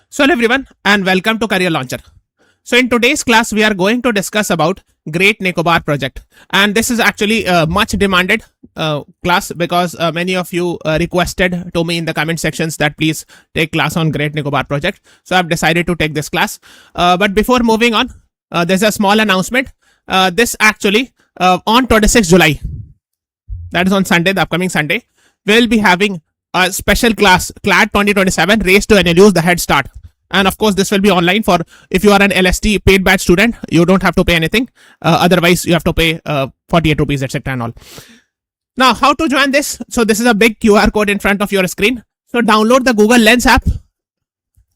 So hello everyone and welcome to Career Launcher. So in today's class we are going to discuss about Great Nicobar Project, and this is actually a much demanded class because many of you requested to me in the comment sections that please take class on Great Nicobar Project. So I've decided to take this class. But before moving on, there's a small announcement. This actually on 26 July, that is on Sunday, the upcoming Sunday, we'll be having a special class, CLAT 2027, Race to NLU's the Head Start. And of course, this will be online for if you are an LST paid batch student, you don't have to pay anything. Otherwise, you have to pay 48 rupees, etc. and all. Now, how to join this? So this is a big QR code in front of your screen. So download the Google Lens app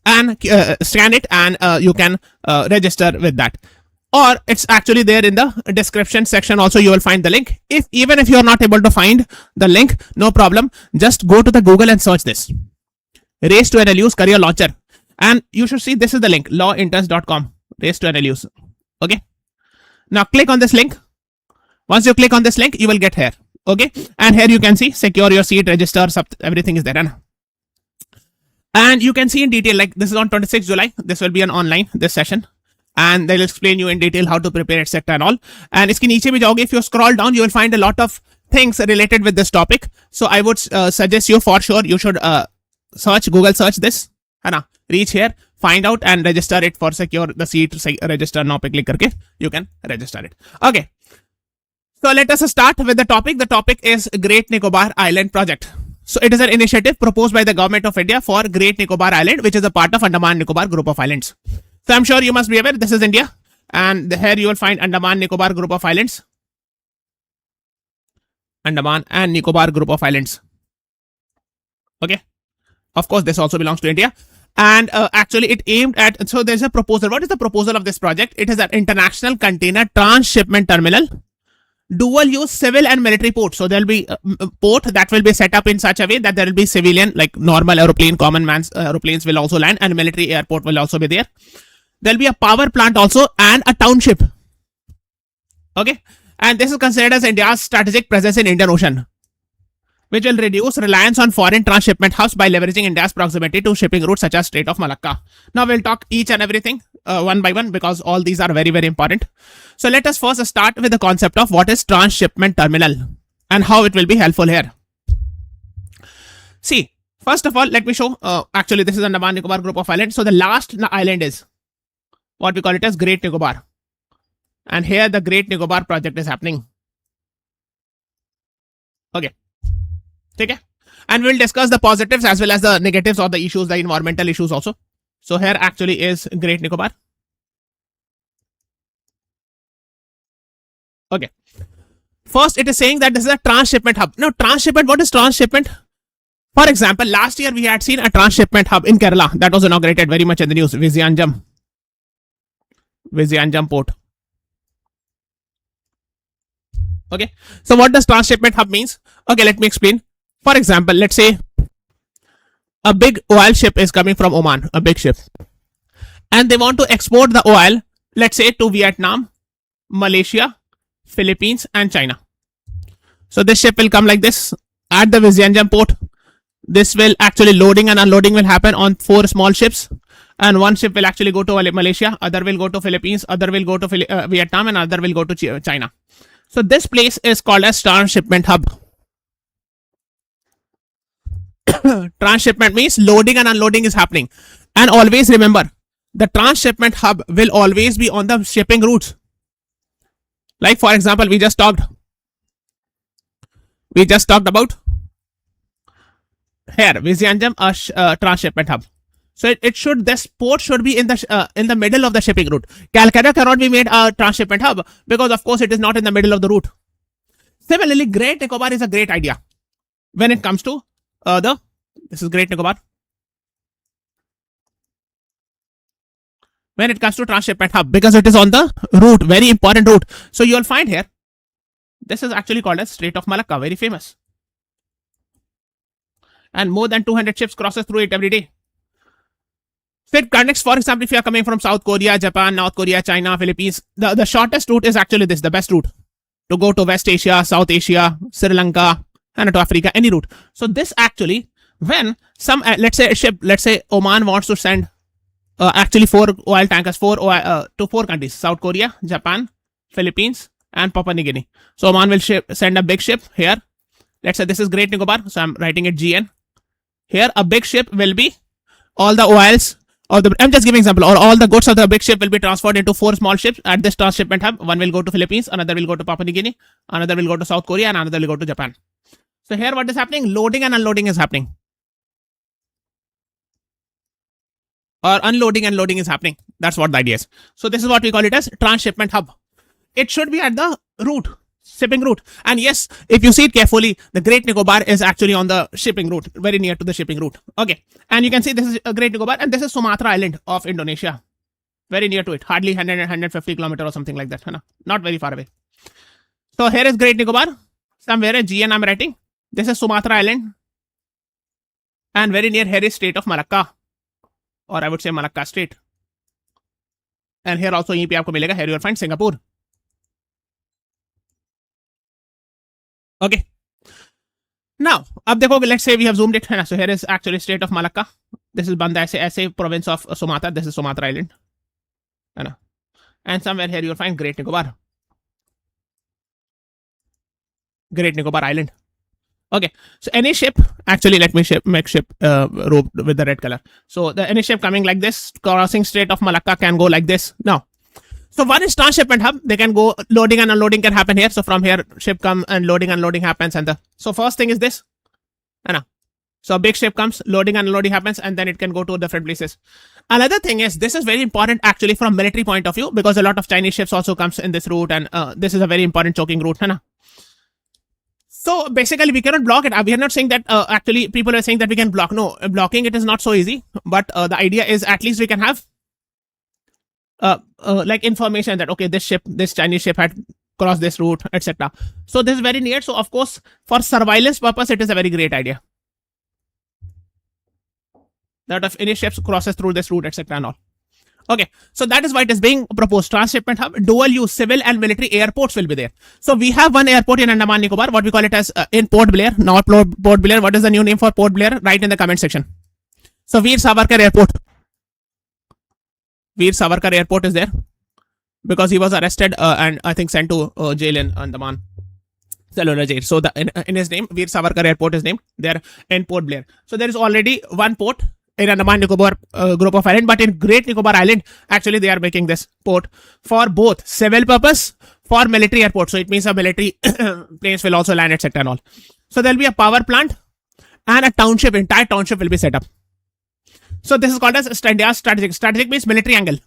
and scan it, and you can register with that. Or it's actually there in the description section. Also, you will find the link. Even if you are not able to find the link, no problem. Just go to the Google and search this. Race to NLU's Career Launcher. And you should see this is the link, lawinterns.com, race to NLU's. Okay. Now click on this link. Once you click on this link, you will get here. Okay. And here you can see secure your seat, register, everything is there. And you can see in detail, like this is on 26 July. This will be an online, this session. And they'll explain you in detail how to prepare, etc. and all. And iske niche bhi jaoge, if you scroll down, you will find a lot of things related with this topic. So I would suggest you for sure, you should Google search this. Reach here, find out and register it for secure the seat, register now pe click karke you can register it. Okay. So let us start with the topic. The topic is Great Nicobar Island Project. So it is an initiative proposed by the government of India for Great Nicobar Island, which is a part of Andaman Nicobar Group of Islands. So I'm sure you must be aware this is India, and here you will find Andaman Nicobar Group of Islands. Andaman and Nicobar Group of Islands. Okay. Of course, this also belongs to India. And actually it aimed at, so there's a proposal. What is the proposal of this project? It is an international container transshipment terminal, dual use civil and military port. So there'll be a port that will be set up in such a way that there will be civilian, like normal aeroplane, common man's aeroplanes will also land, and military airport will also be there. There'll be a power plant also and a township. Okay. And this is considered as India's strategic presence in Indian Ocean, which will reduce reliance on foreign transshipment hubs by leveraging India's proximity to shipping routes such as Strait of Malacca. Now we'll talk each and everything one by one because all these are very, very important. So let us first start with the concept of what is transshipment terminal and how it will be helpful here. See, first of all, let me show, actually this is Andaman Nicobar Group of Islands. So the last island is what we call it as Great Nicobar. And here the Great Nicobar Project is happening. Okay. Okay. And we'll discuss the positives as well as the negatives or the issues, the environmental issues also. So here actually is Great Nicobar. Okay. First, it is saying that this is a transshipment hub. Now, transshipment, what is transshipment? For example, last year we had seen a transshipment hub in Kerala that was inaugurated very much in the news, Vizianjam port. Okay. So what does transshipment hub means? Okay, let me explain. For example, let's say a big oil ship is coming from Oman, a big ship, and they want to export the oil, let's say to Vietnam, Malaysia, Philippines, and China. So this ship will come like this at the Vizianjam port. This will actually loading and unloading will happen on 4 small ships, and one ship will actually go to Malaysia, other will go to Philippines, other will go to Vietnam, and other will go to China. So this place is called as transshipment hub. Transshipment means loading and unloading is happening. And always remember, the transshipment hub will always be on the shipping routes. Like for example, we just talked about here, Vizianjam, transshipment hub. So this port should be in the middle of the shipping route. Calcutta cannot be made a transshipment hub because of course it is not in the middle of the route. Similarly, Great Nicobar is a great idea when it comes to this is Great Nicobar. When it comes to transshipment hub, because it is on the route, very important route. So you will find here, this is actually called as Strait of Malacca, very famous. And more than 200 ships crosses through it every day. So it connects, for example, if you are coming from South Korea, Japan, North Korea, China, Philippines, the shortest route is actually this, the best route to go to West Asia, South Asia, Sri Lanka, and to Africa, any route. So this actually, when some, let's say a ship, let's say Oman wants to send actually 4 oil tankers, 4 countries: South Korea, Japan, Philippines, and Papua New Guinea. So Oman will send a big ship here. Let's say this is Great Nicobar, so I'm writing it GN. Here a big ship will be all the oils of the, I'm just giving example, or all the goods of the big ship will be transferred into 4 small ships at this transshipment hub. One will go to Philippines, another will go to Papua New Guinea, another will go to South Korea, and another will go to Japan. So here what is happening? Loading and unloading is happening. Or unloading and loading is happening. That's what the idea is. So this is what we call it as transshipment hub. It should be at the route, shipping route. And yes, if you see it carefully, the Great Nicobar is actually on the shipping route, very near to the shipping route. Okay. And you can see this is a Great Nicobar, and this is Sumatra Island of Indonesia. Very near to it, hardly 150 kilometers or something like that. Not very far away. So here is Great Nicobar. Somewhere in GN I'm writing. This is Sumatra Island. And very near here is Strait of Malacca. Or I would say Malacca Strait. And here also here you will find Singapore. Okay. Now, let's say we have zoomed it. So here is actually Strait of Malacca. This is Banda Aceh province of Sumatra. This is Sumatra Island. And somewhere here you will find Great Nicobar. Great Nicobar Island. Okay, so any ship, actually let me make ship roped with the red color. So any ship coming like this, crossing Strait of Malacca can go like this. Now, so one is transshipment hub. They can go, loading and unloading can happen here. So from here, ship come and loading and unloading happens. And so first thing is this. So a big ship comes, loading and unloading happens, and then it can go to different places. Another thing is, this is very important actually from military point of view, because a lot of Chinese ships also comes in this route, and this is a very important choking route. So basically we cannot block it. We are not saying that actually people are saying that we can block. No, blocking it is not so easy. But the idea is at least we can have like information that, okay, this Chinese ship had crossed this route, etc. So this is very near. So of course, for surveillance purpose, it is a very great idea. That if any ships crosses through this route, etc. and all. Okay, so that is why it is being proposed. Transshipment hub, dual use civil and military airports will be there. So we have one airport in Andaman Nicobar, what we call it as in Port Blair, not Port Blair. What is the new name for Port Blair? Write in the comment section. So Veer Savarkar Airport. Veer Savarkar Airport is there because he was arrested and I think sent to jail in Andaman. Cellular jail. So in his name, Veer Savarkar Airport is named there in Port Blair. So there is already one port in Andaman Nicobar group of island, but in Great Nicobar Island, actually they are making this port for both civil purpose, for military airport. So it means a military planes will also land, etc. and all. So there will be a power plant and a township, entire township will be set up. So this is called as strategic. Strategic means military angle.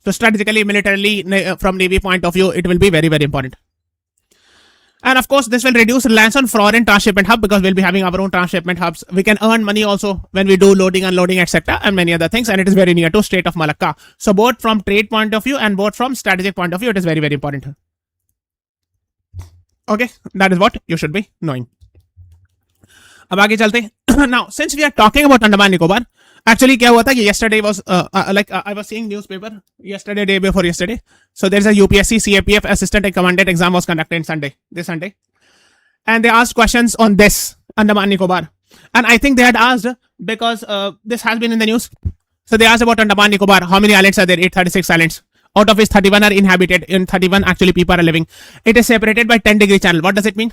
So strategically, militarily, from Navy point of view, it will be very, very important. And of course, this will reduce reliance on foreign transshipment hub because we'll be having our own transshipment hubs. We can earn money also when we do loading, unloading, etc. and many other things. And it is very near to Strait of Malacca. So both from trade point of view and both from strategic point of view, it is very, very important. Okay, that is what you should be knowing. Now, since we are talking about Andaman Nicobar, actually क्या हुआ था कि yesterday was like I was seeing newspaper yesterday, day before yesterday. So there's a UPSC CAPF assistant and commandant exam was conducted this Sunday, and they asked questions on this Andaman Nicobar, and I think they had asked because this has been in the news. So they asked about Andaman Nicobar, how many islands are there? 836 islands, out of which 31 are inhabited. In 31 actually people are living. It is separated by 10-degree channel. What does it mean?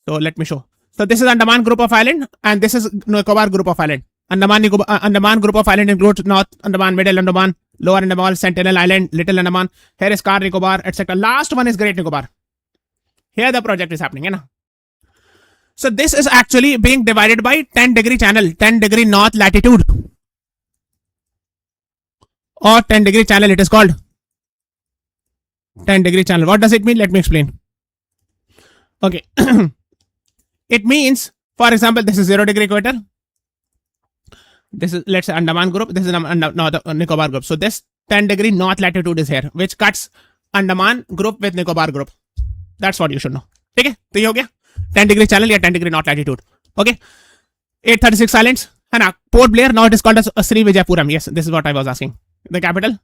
So let me show. So this is Andaman group of island and this is Nicobar group of island. Andaman group of island includes North Andaman, Middle Andaman, Lower Andaman, Sentinel Island, Little Andaman. Here is CLAT Nicobar, etc. Last one is Great Nicobar. Here the project is happening. So this is actually being divided by 10-degree channel, 10-degree north latitude. Or 10-degree channel it is called. 10-degree channel. What does it mean? Let me explain. Okay. It means, for example, this is 0-degree equator. This is, let's say, Andaman group. This is Nicobar group. So this 10-degree north latitude is here, which cuts Andaman group with Nicobar group. That's what you should know. Okay? So ये हो गया 10-degree channel या 10-degree north latitude. Okay? 836 islands. Port Blair, now it is called as Sri Vijayapuram. Yes, this is what I was asking. The capital.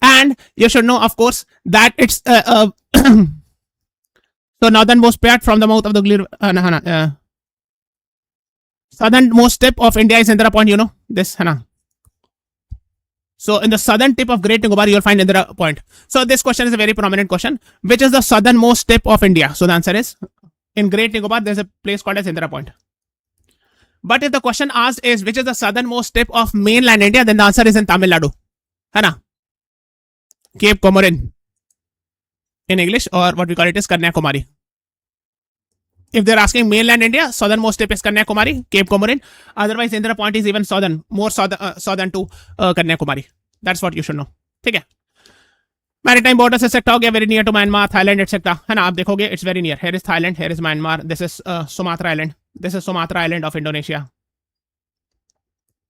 And you should know, of course, that it's so northernmost part from the mouth of the southernmost tip of India is Indira Point, you know this. So in the southern tip of Great Nicobar, you'll find Indira Point. So this question is a very prominent question. Which is the southernmost tip of India? So the answer is, in Great Nicobar, there's a place called as Indira Point. But if the question asked is, which is the southernmost tip of mainland India, then the answer is in Tamil Nadu. है ना? Cape Comorin in English, or what we call it is Kanyakumari. If they're asking mainland India, southernmost tip is Kanyakumari, Cape Comorin. Otherwise, Indira Point is even southern, more southern to Kanyakumari. That's what you should know. ठीक है? Maritime borders etc. हो गया, very near to Myanmar, Thailand etc. है ना? आप देखोगे, it's very near. Here is Thailand, here is Myanmar. This is Sumatra Island. This is Sumatra Island of Indonesia.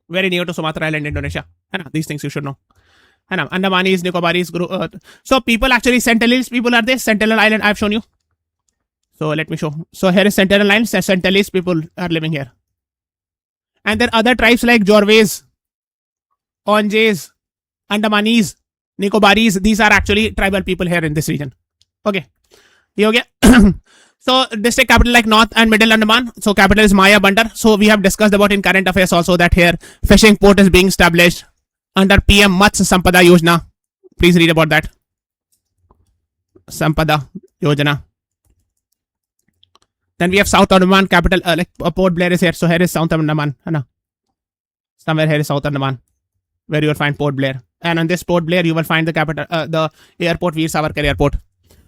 Very near to Sumatra Island, Indonesia. है ना? These things you should know. है ना? Andamanese, Nicobaris group. So people actually, Sentinelese people are there. Sentinel Island I've shown you. So let me show. So here is Sentinel Island. Sentinelese people are living here. And then other tribes like Jorways, Onjays, Andamanese, Nicobaris. These are actually tribal people here in this region. Okay. ये हो गया. So district capital like North and Middle Andaman. So capital is Maya Bandar. So we have discussed about in current affairs also that here fishing port is being established under PM Matsya Sampada Yojana. Please read about that. Sampada Yojana. Then we have South Andaman capital, like Port Blair is here. So here is South Andaman. Somewhere here is South Andaman, where you will find Port Blair. And on this Port Blair, you will find the capital, the airport, Veer Savarkar Airport.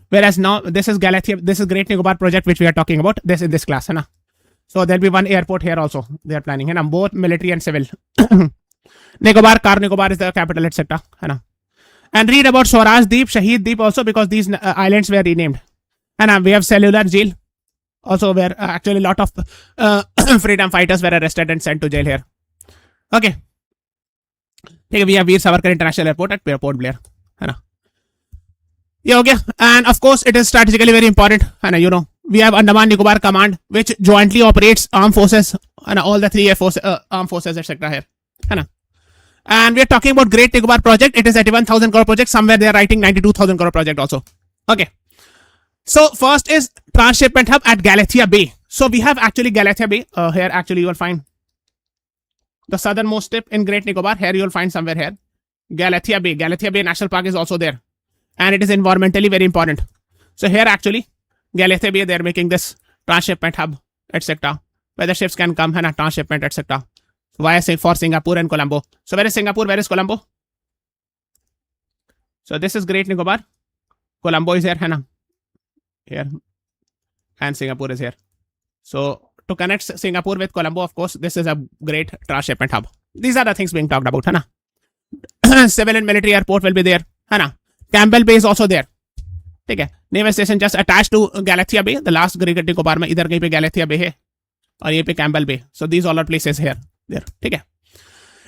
Whereas now this is Galathea, this is Great Nicobar Project, which we are talking about. This in this class, है ना? So there'll be one airport here also. They are planning, है ना? Both military and civil. Nicobar, Car Nicobar is the capital, etc. है ना? And read about Swaraj Deep, Shahid Deep also, because these islands were renamed. है ना? We have Cellular Jail, also where actually a lot of freedom fighters were arrested and sent to jail here. Okay. We have Veer Savarkar International Airport at Port Blair. है ना? Yeah, okay. And of course, it is strategically very important. And you know, we have Andaman Nicobar Command, which jointly operates armed forces and all the three armed forces, etc. here. And we are talking about Great Nicobar Project. It is 81,000 crore project. Somewhere they are writing 92,000 crore project also. Okay. So first is transshipment hub at Galathea Bay. So we have actually Galathea Bay. Here actually you will find the southernmost tip in Great Nicobar. Here you will find somewhere here Galathea Bay. Galathea Bay National Park is also there. And it is environmentally very important. So here actually, Galathea Bay, they are making this transshipment hub, etc. Where the ships can come and transshipment, etc. Via for Singapore and Colombo. So where is Singapore? Where is Colombo? So this is Great Nicobar. Colombo is here, Hannah. Here. And Singapore is here. So to connect Singapore with Colombo, of course, this is a great transshipment hub. These are the things being talked about, Hannah. Civil and military airport will be there, Hannah. Campbell Bay is also there. ठीक है? Naval station just attached to Galathea Bay. The last Great Nicobar में इधर कहीं पे Galathea Bay है और ये पे Campbell Bay. So these all are places here. There. ठीक है?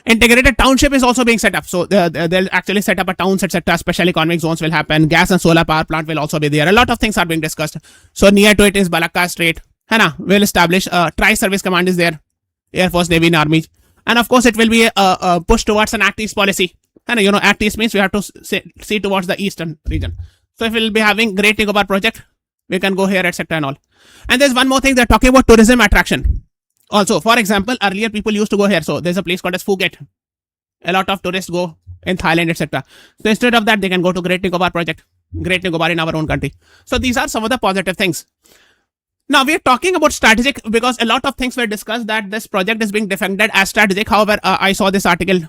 Integrated township is also being set up. So they'll actually set up a towns, etc. Special economic zones will happen. Gas and solar power plant will also be there. A lot of things are being discussed. So near to it is Malacca Strait. है ना? Will establish tri-service command is there. Air Force, Navy and Army. And of course it will be a push towards an Act East policy. And you know, Act East means we have to see towards the eastern region. So if we'll be having Great Nicobar Project, we can go here, etc. and all. And there's one more thing, they're talking about tourism attraction. Also, for example, earlier people used to go here. So there's a place called as Phuket. A lot of tourists go in Thailand, etc. So instead of that, they can go to Great Nicobar Project. Great Nicobar in our own country. So these are some of the positive things. Now we are talking about strategic because a lot of things were discussed that this project is being defended as strategic. However, I saw this article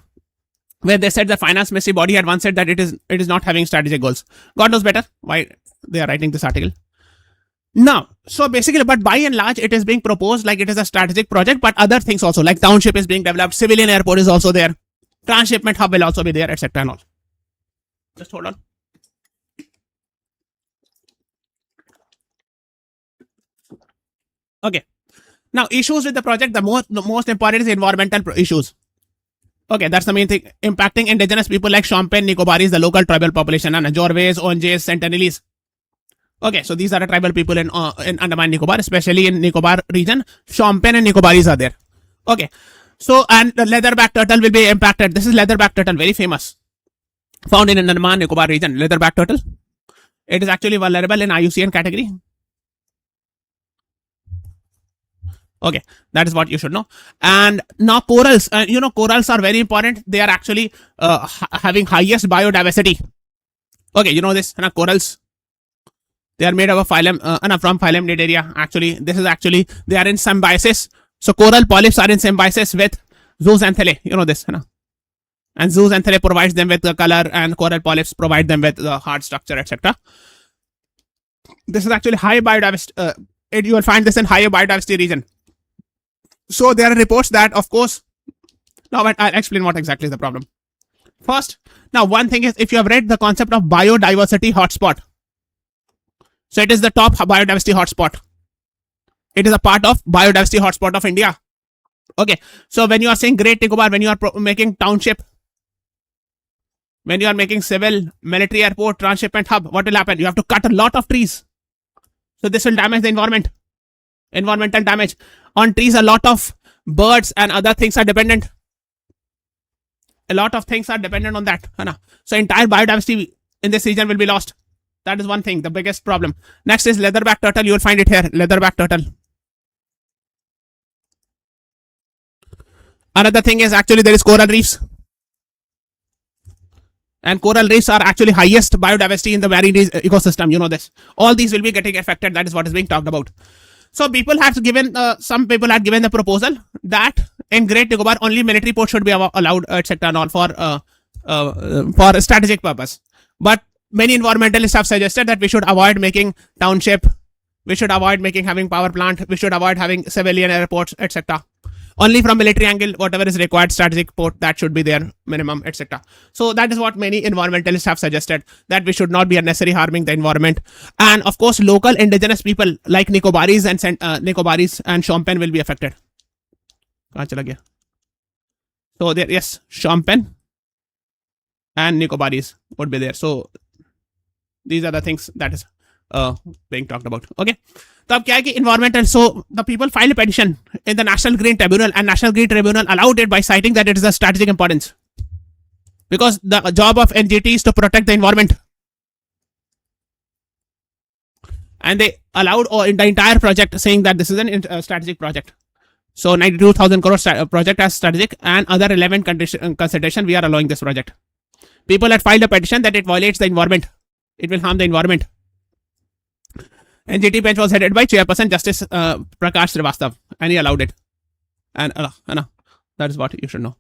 where they said the finance ministry body had once said that it is not having strategic goals. God knows better why they are writing this article. Now, so basically, but by and large, it is being proposed like it is a strategic project, but other things also like township is being developed, civilian airport is also there, transshipment hub will also be there, etc. and all. Just hold on. Okay. Now, issues with the project, the most important is environmental issues. Okay, that's the main thing. Impacting indigenous people like Shompen, Nicobaris, the local tribal population, and Jorways, Onjays, Sentinelese. Okay, so these are the tribal people in Andaman Nicobar, especially in Nicobar region. Shompen and Nicobaris are there. Okay, so and the leatherback turtle will be impacted. This is leatherback turtle, very famous. Found in Andaman Nicobar region, leatherback turtle. It is actually vulnerable in IUCN category. Okay, that is what you should know. And now corals, corals are very important. They are actually having highest biodiversity. Okay, you know this, corals. They are made of a phylum, from phylum Cnidaria. Actually, they are in symbiosis. So coral polyps are in symbiosis with zooxanthellae. You know this, and zooxanthellae provides them with the color, and coral polyps provide them with the hard structure, etc. This is actually high biodiversity. You will find this in higher biodiversity region. So there are reports that, of course, now I'll explain what exactly is the problem. First, now one thing is, if you have read the concept of biodiversity hotspot, so it is the top biodiversity hotspot. It is a part of biodiversity hotspot of India. Okay, so when you are saying Great Nicobar, when you are making township, when you are making civil, military airport, transshipment hub, what will happen? You have to cut a lot of trees. So this will damage the environment. Environmental damage. On trees, a lot of birds and other things are dependent. A lot of things are dependent on that. So entire biodiversity in this region will be lost. That is one thing, the biggest problem. Next is leatherback turtle. You will find it here. Leatherback turtle. Another thing is actually there is coral reefs. And coral reefs are actually highest biodiversity in the marine ecosystem. You know this. All these will be getting affected. That is what is being talked about. So people have given, some people had given the proposal that in Great Nicobar only military ports should be allowed, etc. and all for a strategic purpose. But many environmentalists have suggested that we should avoid making township, we should avoid making having power plant, we should avoid having civilian airports, etc. Only from military angle, whatever is required, strategic port, that should be there, minimum, etc. So that is what many environmentalists have suggested, that we should not be unnecessarily harming the environment. And of course, local indigenous people like Nicobaris and Shompen will be affected. So there, yes, Shompen and Nicobaris would be there. So these are the things that is being talked about. Okay. So अब क्या है कि environmental, so the people filed a petition in the National Green Tribunal, and National Green Tribunal allowed it by citing that it is a strategic importance, because the job of NGT is to protect the environment, and they allowed in the entire project, saying that this is a strategic project. So 92,000 crore project as strategic, and other relevant consideration, we are allowing this project. People had filed a petition that it violates the environment, it will harm the environment. NGT bench was headed by Chairperson Justice Prakash Srivastav, and he allowed it. And that is what you should know.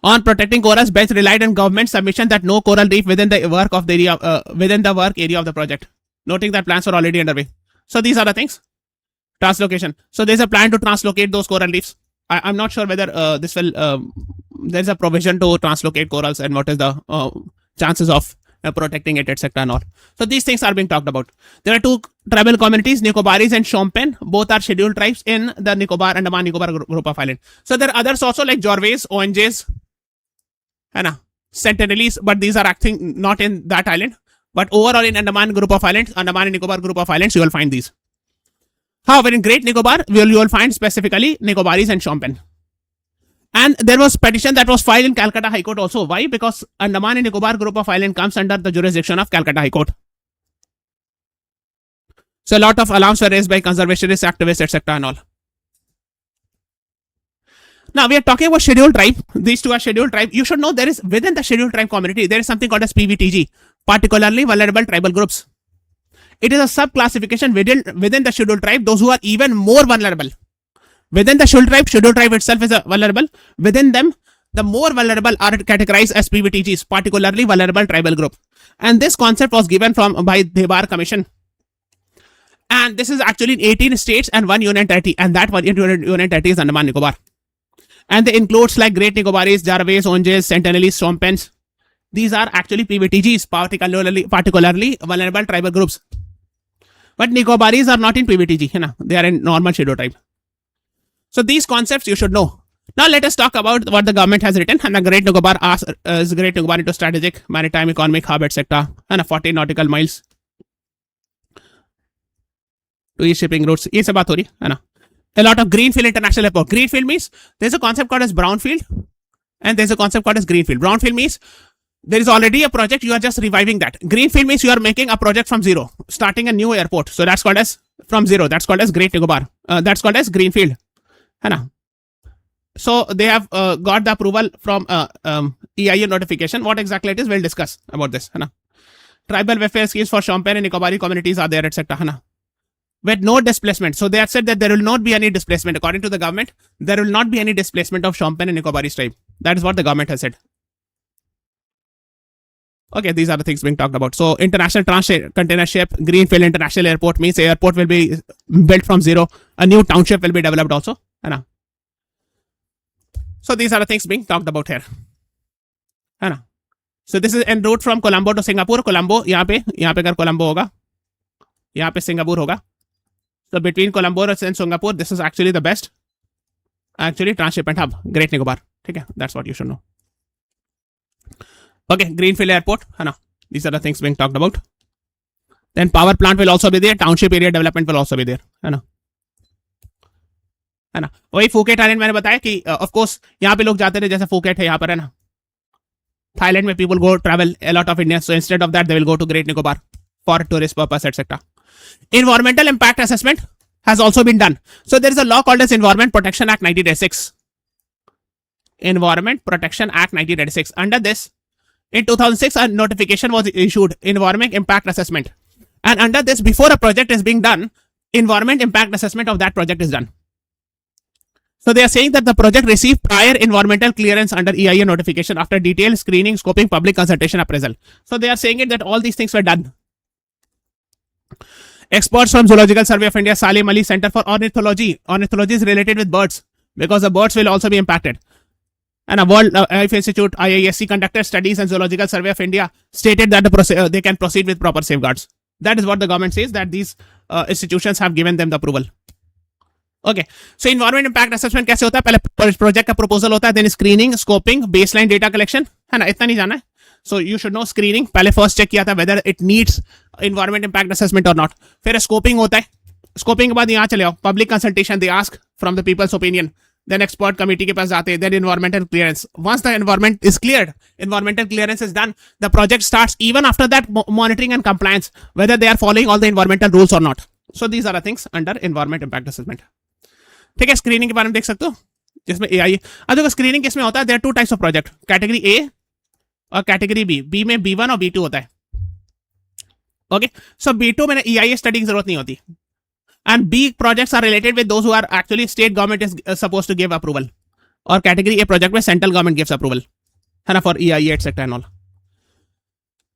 On protecting corals, bench relied on government submission that no coral reef within the work of the area, within the work area of the project, noting that plans were already underway. So these are the things. Translocation. So there's a plan to translocate those coral reefs. I'm not sure whether this will. There's a provision to translocate corals, and what is the chances of protecting it, etc. and all. So these things are being talked about. There are two tribal communities, Nicobaris and Shompen. Both are scheduled tribes in the Andaman Nicobar group of islands. So there are others also like Jorvaes, ONJs, Sentinelese, but these are acting not in that island. But overall in Andaman group of islands, Andaman and Nicobar group of islands, you will find these. However, in Great Nicobar, you will find specifically Nicobaris and Shompen. And there was petition that was filed in Calcutta High Court also. Why? Because Andaman and Nicobar group of island comes under the jurisdiction of Calcutta High Court. So a lot of alarms were raised by conservationists, activists, etc. and all. Now we are talking about scheduled tribe. These two are scheduled tribe. You should know there is within the scheduled tribe community, there is something called as PVTG, particularly vulnerable tribal groups. It is a sub-classification within the scheduled tribe, those who are even more vulnerable. Within the scheduled tribe itself is vulnerable. Within them, the more vulnerable are categorized as PVTGs, particularly vulnerable tribal group. And this concept was given by Debar Commission. And this is actually in 18 states and 1 union territory, and that 1 union territory is Andaman Nicobar. And they includes like Great Nicobaris, Jorvaes, ONJs, Sentinelese, Shompens. These are actually PVTGs, particularly vulnerable tribal groups. But Nicobaris are not in PVTG, they are in normal scheduled tribe. So these concepts you should know. Now let us talk about what the government has written. And the Great Nicobar is Great Nicobar into strategic maritime economic hub, etc. And 40 nautical miles. 2 shipping routes. Ye sab baat ho rahi hai na. A lot of greenfield international airport. Greenfield means there's a concept called as brownfield, and there's a concept called as greenfield. Brownfield means there is already a project, you are just reviving that. Greenfield means you are making a project from zero, starting a new airport. So that's called as from zero. That's called as Great Nicobar. That's called as greenfield. है ना. So they have got the approval from EIA notification. What exactly it is, we'll discuss about this, है ना. Tribal welfare schemes for Shompen and Nicobari communities are there, etc. है ना. With no displacement. So they have said that there will not be any displacement. According to the government, there will not be any displacement of Shompen and Nicobari tribe. That is what the government has said. Okay, these are the things being talked about. So international container ship, greenfield international airport means airport will be built from zero. A new township will be developed also. है ना. So these are the things being talked about here. है ना. So this is en route from Colombo to Singapore. Colombo यहाँ पे कर Colombo होगा, यहाँ पे Singapore होगा. So between Colombo and Singapore, this is actually the best transshipment hub, Great Nicobar. ठीक है, that's what you should know. Okay, greenfield airport, है ना. These are the things being talked about. Then power plant will also be there. Township area development will also be there, है ना. है ना. वही Phuket island मैंने बताया कि ऑफ कोर्स यहाँ पे लोग जाते थे, जैसे फुकेट है यहाँ पर, है ना. थाईलैंड में people go travel a lot of Indians, so instead of that they will go to Great Nicobar for tourist purpose, etc. Environmental impact assessment has also been done. So there is a law called as Environment Protection Act 1986. Environment Protection Act 1986. Under this, in 2006, a notification was issued, Environment Impact Assessment. And under this, before a project is being done, Environment Impact Assessment of that project is done. So they are saying that the project received prior environmental clearance under EIA notification after detailed screening, scoping, public consultation, appraisal. So they are saying it that all these things were done. Experts from Zoological Survey of India, Salim Ali Center for Ornithology. Ornithology is related with birds because the birds will also be impacted. And a World Life Institute, IISC, conducted studies, and Zoological Survey of India stated that they can proceed with proper safeguards. That is what the government says, that these institutions have given them the approval. Okay, so environment impact assessment कैसे होता है? पहले project का proposal होता है, then screening, scoping, baseline data collection, है ना. इतना नहीं जाना है. So you should know screening. पहले फर्स्ट चेक किया था whether it needs environment impact assessment or not. फिर स्कोपिंग होता है. स्कोपिंग के बाद यहाँ चले आओ, public consultation, they ask from the peoples opinion. Then expert committee के पास जाते हैं. Then environmental clearance. Once the environment is cleared, environmental clearance is done, the project starts. Even after that, monitoring and compliance, whether they are following all the environmental rules or not. So these are the things under environment impact assessment. ठीक है. Screening के बारे में देख सकते हो, जिसमें AI. अब देखो स्क्रीनिंग किसमें होता है? There are two types of project, category A और कैटेगरी B. B में B1 और B2 होता है. ओके, सो B2 में EIA स्टडी की जरूरत नहीं होती. And B projects are related with those who are actually state government is supposed to give approval. और category A project में central government gives approval, है ना, for EIA etc and all.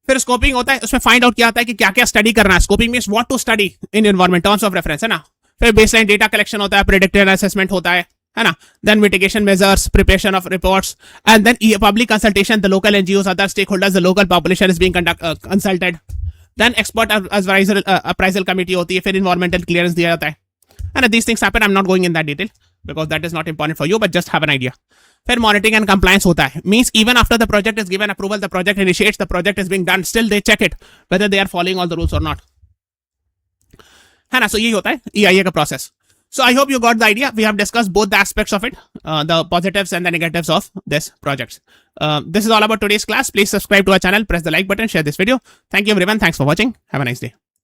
फिर scoping होता है, उसमें find out किया जाता है कि क्या क्या study करना है. Scoping means what to study in environment, terms of reference, है ना. फिर baseline data collection होता है, predictive assessment होता है ना. Then mitigation measures, preparation of reports, and then public consultation. The local NGOs, other stakeholders, the local population is being consulted. Then expert appraisal committee होती है. फिर environmental clearance दिया जाता है. And these things happen. I'm not going in that detail because that is not important for you, but just have an idea. फिर monitoring and compliance होता है. Means even after the project is given approval, the project initiates, the project is being done, still they check it whether they are following all the rules or not. है ना. So यही होता है EIA का process. So I hope you got the idea. We have discussed both the aspects of it, the positives and the negatives of this project. This is all about today's class. Please subscribe to our channel, press the like button, share this video. Thank you everyone. Thanks for watching. Have a nice day.